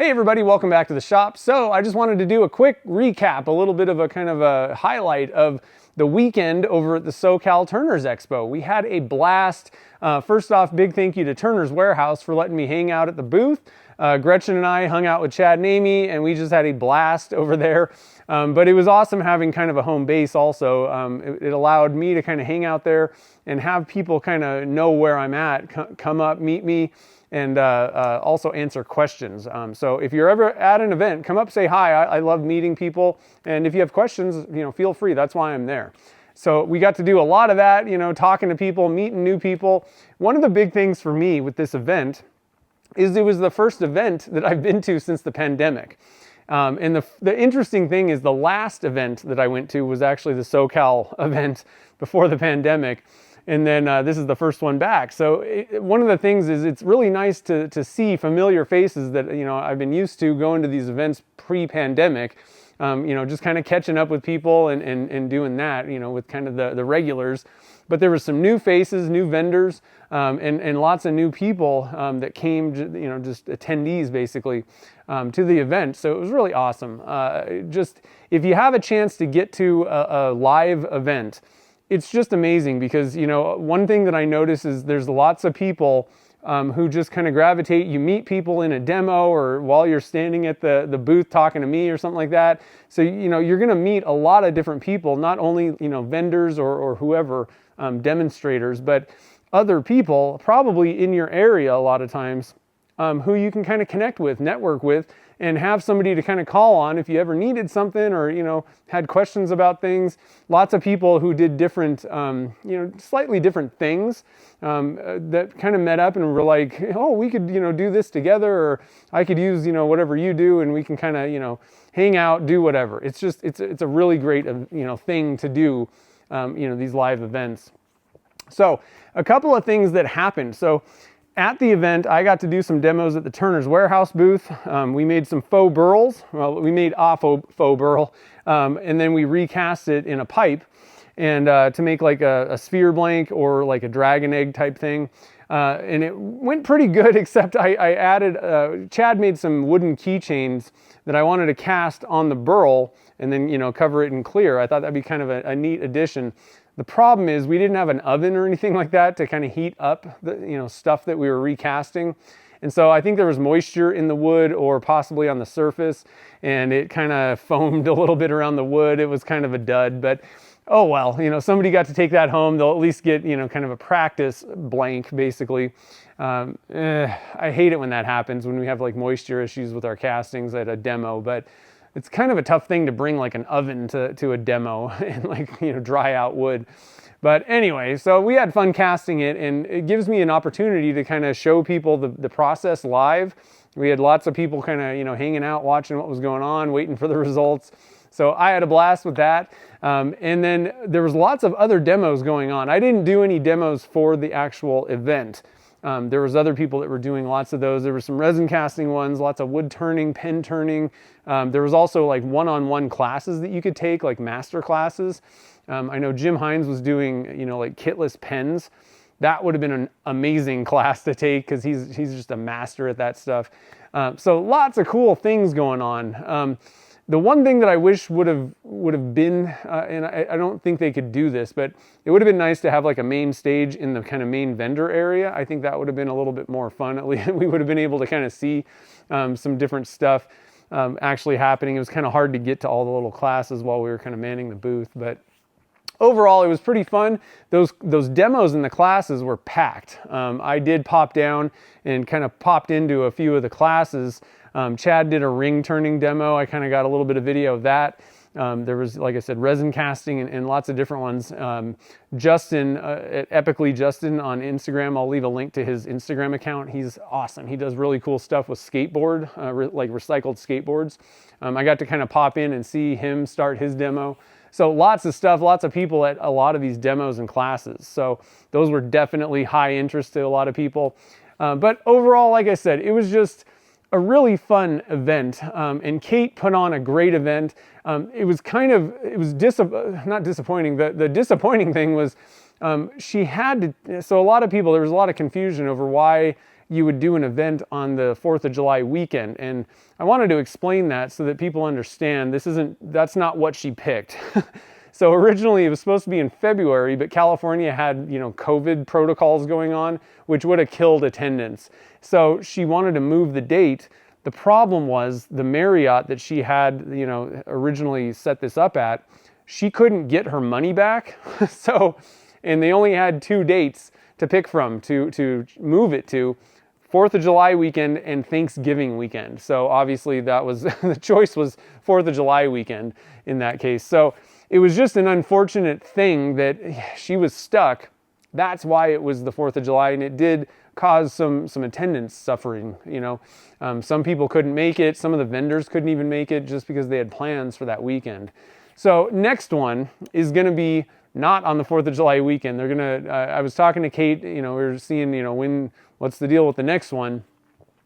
Hey everybody, welcome back to the shop. So I just wanted to do a quick recap, a little bit of a kind of a highlight of the weekend over at the SoCal Turners Expo. We had a blast. First off, big thank you to Turner's Warehouse for letting me hang out at the booth. Gretchen and I hung out with Chad and Amy, and we just had a blast over there. But it was awesome having kind of a home base also. It allowed me to kind of hang out there and have people kind of know where I'm at, come up, meet me, and also answer questions. So if you're ever at an event, come up, say hi. I love meeting people. And if you have questions, feel free. That's why I'm there. So we got to do a lot of that, talking to people, meeting new people. One of the big things for me with this event is it was the first event that I've been to since the pandemic. And the interesting thing is the last event that I went to was actually the SoCal event before the pandemic. And then this is the first one back. So one of the things is it's really nice to see familiar faces that, I've been used to going to these events pre-pandemic, just kind of catching up with people and doing that, with kind of the regulars. But there were some new faces, new vendors, and lots of new people that came, just attendees basically to the event. So it was really awesome. Just if you have a chance to get to a live event, it's just amazing because, one thing that I notice is there's lots of people who just kind of gravitate. You meet people in a demo or while you're standing at the booth talking to me or something like that. So, you're going to meet a lot of different people, not only, vendors or whoever, demonstrators, but other people probably in your area a lot of times who you can kind of connect with, network with, and have somebody to kind of call on if you ever needed something or, had questions about things. Lots of people who did different, slightly different things that kind of met up and were like, oh, we could, do this together, or I could use, whatever you do, and we can kind of, hang out, do whatever. It's just, it's a really great, thing to do, these live events. So a couple of things that happened. So at the event, I got to do some demos at the Turner's Warehouse booth. We made some faux burls. Well, we made a faux burl, and then we recast it in a pipe and to make like a sphere blank or like a dragon egg type thing. And it went pretty good, except I added, Chad made some wooden keychains that I wanted to cast on the burl and then, cover it in clear. I thought that'd be kind of a neat addition. The problem is we didn't have an oven or anything like that to kind of heat up the stuff that we were recasting. And so I think there was moisture in the wood or possibly on the surface, and it kind of foamed a little bit around the wood. It was kind of a dud, but oh well, somebody got to take that home. They'll at least get, kind of a practice blank basically. I hate it when that happens, when we have like moisture issues with our castings at a demo, but it's kind of a tough thing to bring like an oven to a demo and dry out wood. But anyway, so we had fun casting it, and it gives me an opportunity to kind of show people the process live. We had lots of people kind of, hanging out, watching what was going on, waiting for the results. So I had a blast with that. And then there was lots of other demos going on. I didn't do any demos for the actual event. There was other people that were doing lots of those. There were some resin casting ones, lots of wood turning, pen turning. There was also like one-on-one classes that you could take, like master classes. I know Jim Hines was doing, like kitless pens. That would have been an amazing class to take because he's just a master at that stuff. So lots of cool things going on. The one thing that I wish would have been, and I don't think they could do this, but it would have been nice to have like a main stage in the kind of main vendor area. I think that would have been a little bit more fun. At least we would have been able to kind of see some different stuff actually happening. It was kind of hard to get to all the little classes while we were kind of manning the booth, but overall, it was pretty fun. Those demos in the classes were packed. I did pop down and kind of popped into a few of the classes. Chad did a ring turning demo. I kind of got a little bit of video of that. There was, like I said, resin casting and lots of different ones. Justin, at Epically Justin on Instagram, I'll leave a link to his Instagram account. He's awesome. He does really cool stuff with skateboard, like recycled skateboards. I got to kind of pop in and see him start his demo. So lots of stuff, lots of people at a lot of these demos and classes. So those were definitely high interest to a lot of people. But overall, like I said, it was just a really fun event, and Kate put on a great event. It was not disappointing. The disappointing thing was she had to, so a lot of people, there was a lot of confusion over why you would do an event on the 4th of July weekend. And I wanted to explain that so that people understand that's not what she picked. So originally it was supposed to be in February, but California had, COVID protocols going on, which would have killed attendance. So she wanted to move the date. The problem was the Marriott that she had, originally set this up at, she couldn't get her money back. And they only had 2 dates to pick from to move it to. 4th of July weekend and Thanksgiving weekend. So obviously that was, the choice was 4th of July weekend in that case. So it was just an unfortunate thing that she was stuck. That's why it was the 4th of July, and it did cause some attendance suffering. Some people couldn't make it. Some of the vendors couldn't even make it just because they had plans for that weekend. So next one is going to be not on the 4th of July weekend. They're going to, I was talking to Kate, we were seeing, what's the deal with the next one?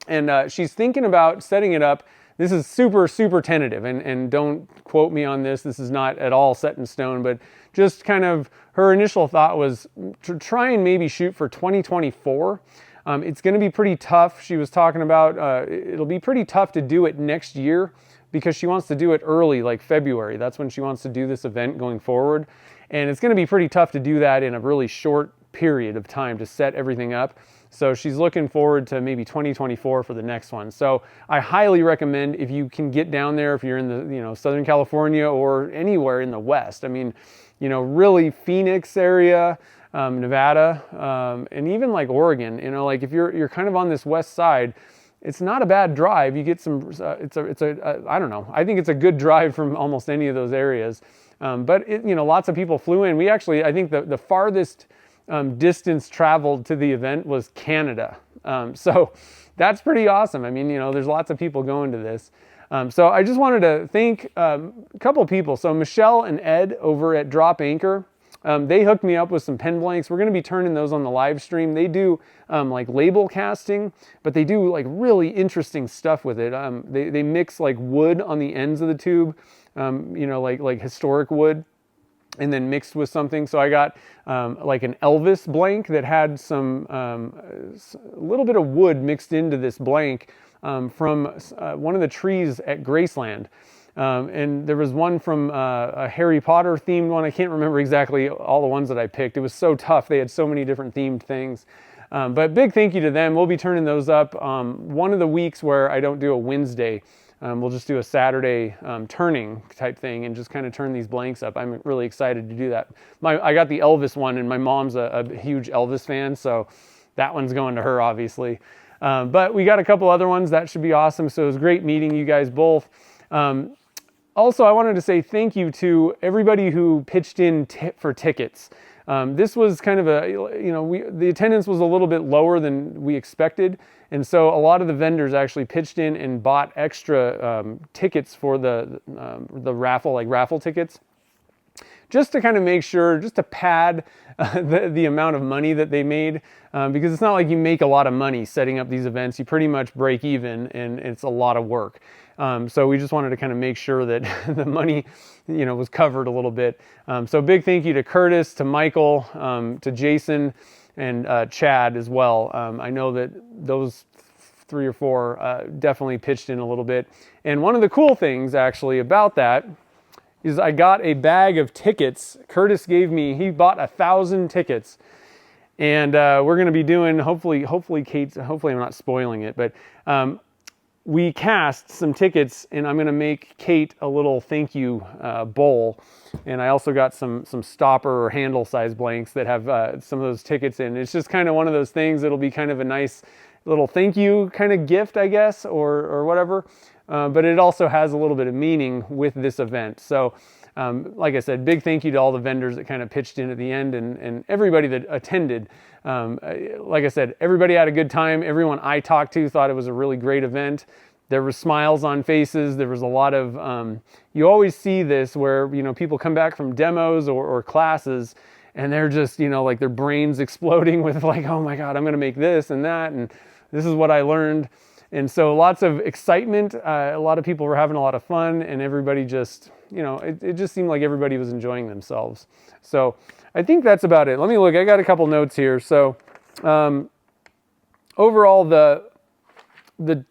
And she's thinking about setting it up. This is super, super tentative, and don't quote me on this. This is not at all set in stone, but just kind of her initial thought was to try and maybe shoot for 2024. It's going to be pretty tough. She was talking about it'll be pretty tough to do it next year because she wants to do it early, like February. That's when she wants to do this event going forward. And it's going to be pretty tough to do that in a really short period of time to set everything up. So she's looking forward to maybe 2024 for the next one. So I highly recommend, if you can get down there, if you're in the Southern California or anywhere in the West. I mean, really Phoenix area, Nevada, and even like Oregon. Like if you're kind of on this west side, it's not a bad drive. You get some. I don't know. I think it's a good drive from almost any of those areas. But lots of people flew in. We actually, I think the farthest distance traveled to the event was Canada. So that's pretty awesome. I mean, there's lots of people going to this. So I just wanted to thank a couple of people. So Michelle and Ed over at Drop Anchor, they hooked me up with some pen blanks. We're going to be turning those on the live stream. They do like label casting, but they do like really interesting stuff with it. They mix like wood on the ends of the tube, like historic wood, and then mixed with something. So I got like an Elvis blank that had a little bit of wood mixed into this blank from one of the trees at Graceland. And there was one from a Harry Potter themed one. I can't remember exactly all the ones that I picked. It was so tough. They had so many different themed things. But big thank you to them. We'll be turning those up one of the weeks where I don't do a Wednesday. We'll just do a Saturday turning type thing and just kind of turn these blanks up. I'm really excited to do that. I got the Elvis one, and my mom's a huge Elvis fan, so that one's going to her, obviously. But we got a couple other ones. That should be awesome. So it was great meeting you guys both. Also, I wanted to say thank you to everybody who pitched in for tickets. This was kind of the attendance was a little bit lower than we expected. And so a lot of the vendors actually pitched in and bought extra tickets for the raffle, like raffle tickets, just to kind of make sure, just to pad the amount of money that they made, because it's not like you make a lot of money setting up these events. You pretty much break even, and it's a lot of work. So we just wanted to kind of make sure that the money, was covered a little bit. So big thank you to Curtis, to Michael, to Jason, and Chad as well. I know that those 3 or 4 definitely pitched in a little bit. And one of the cool things actually about that is I got a bag of tickets. Curtis he bought 1,000 tickets. And we're going to be doing, hopefully I'm not spoiling it, but we cast some tickets, and I'm going to make Kate a little thank you bowl. And I also got some stopper or handle size blanks that have some of those tickets in. It's just kind of one of those things that'll be kind of a nice little thank you kind of gift, I guess, or whatever. But it also has a little bit of meaning with this event. So like I said, big thank you to all the vendors that kind of pitched in at the end, and everybody that attended. Like I said, everybody had a good time. Everyone I talked to thought it was a really great event. There were smiles on faces. There was a lot of, you always see this where, people come back from demos or classes, and they're just, like their brains exploding with like, oh my God, I'm going to make this and that, and this is what I learned. And so lots of excitement. A lot of people were having a lot of fun, and everybody just, it just seemed like everybody was enjoying themselves. So I think that's about it. Let me look. I got a couple notes here. So, overall, the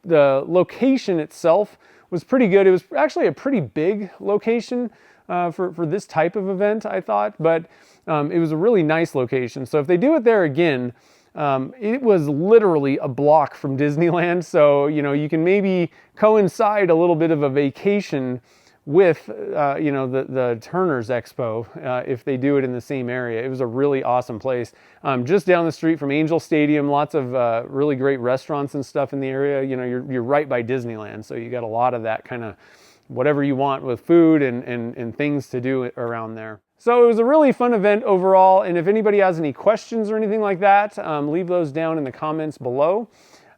location itself was pretty good. It was actually a pretty big location for this type of event, I thought, but it was a really nice location. So if they do it there again, it was literally a block from Disneyland. So, you know, you can maybe coincide a little bit of a vacation with, you know, the Turners Expo if they do it in the same area. It was a really awesome place. Just down the street from Angel Stadium, lots of really great restaurants and stuff in the area. You know, you're right by Disneyland, so you got a lot of that kind of whatever you want with food and things to do around there. So it was a really fun event overall, and if anybody has any questions or anything like that, leave those down in the comments below.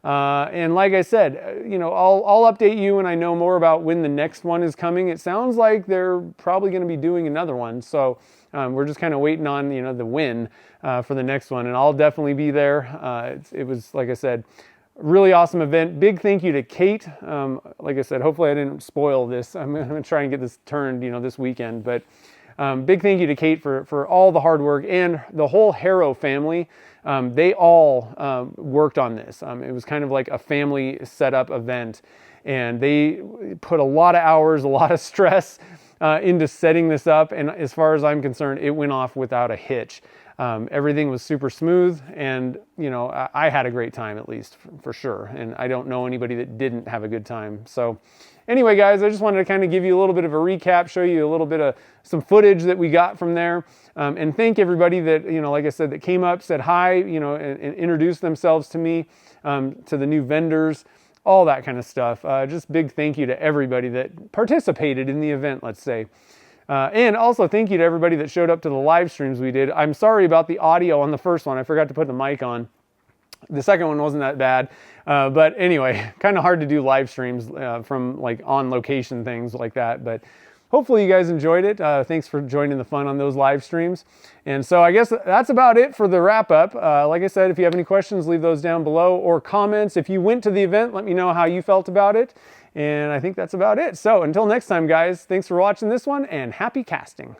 And like I said, you know, I'll update you when I know more about when the next one is coming. It sounds like they're probably going to be doing another one, so we're just kind of waiting on, you know, the win for the next one, and I'll definitely be there. It was, like I said, really awesome event. Big thank you to Kate. Like I said, hopefully I didn't spoil this. I'm going to try and get this turned, you know, this weekend, but big thank you to Kate for all the hard work, and the whole Harrow family. They all worked on this. It was kind of like a family setup event, and they put a lot of hours, a lot of stress into setting this up, and as far as I'm concerned, it went off without a hitch. Everything was super smooth, and you know, I had a great time, at least for sure, and I don't know anybody that didn't have a good time. So anyway, guys, I just wanted to kind of give you a little bit of a recap, show you a little bit of some footage that we got from there, and thank everybody that, you know, like I said, that came up, said hi, you know, and introduced themselves to me, to the new vendors, all that kind of stuff. Just big thank you to everybody that participated in the event, let's say. And also thank you to everybody that showed up to the live streams we did. I'm sorry about the audio on the first one. I forgot to put the mic on. The second one wasn't that bad. But anyway, kind of hard to do live streams from like on location things like that. But hopefully you guys enjoyed it. Thanks for joining the fun on those live streams. And so I guess that's about it for the wrap up. Like I said, if you have any questions, leave those down below, or comments. If you went to the event, let me know how you felt about it. And I think that's about it. So until next time, guys, thanks for watching this one, and happy casting.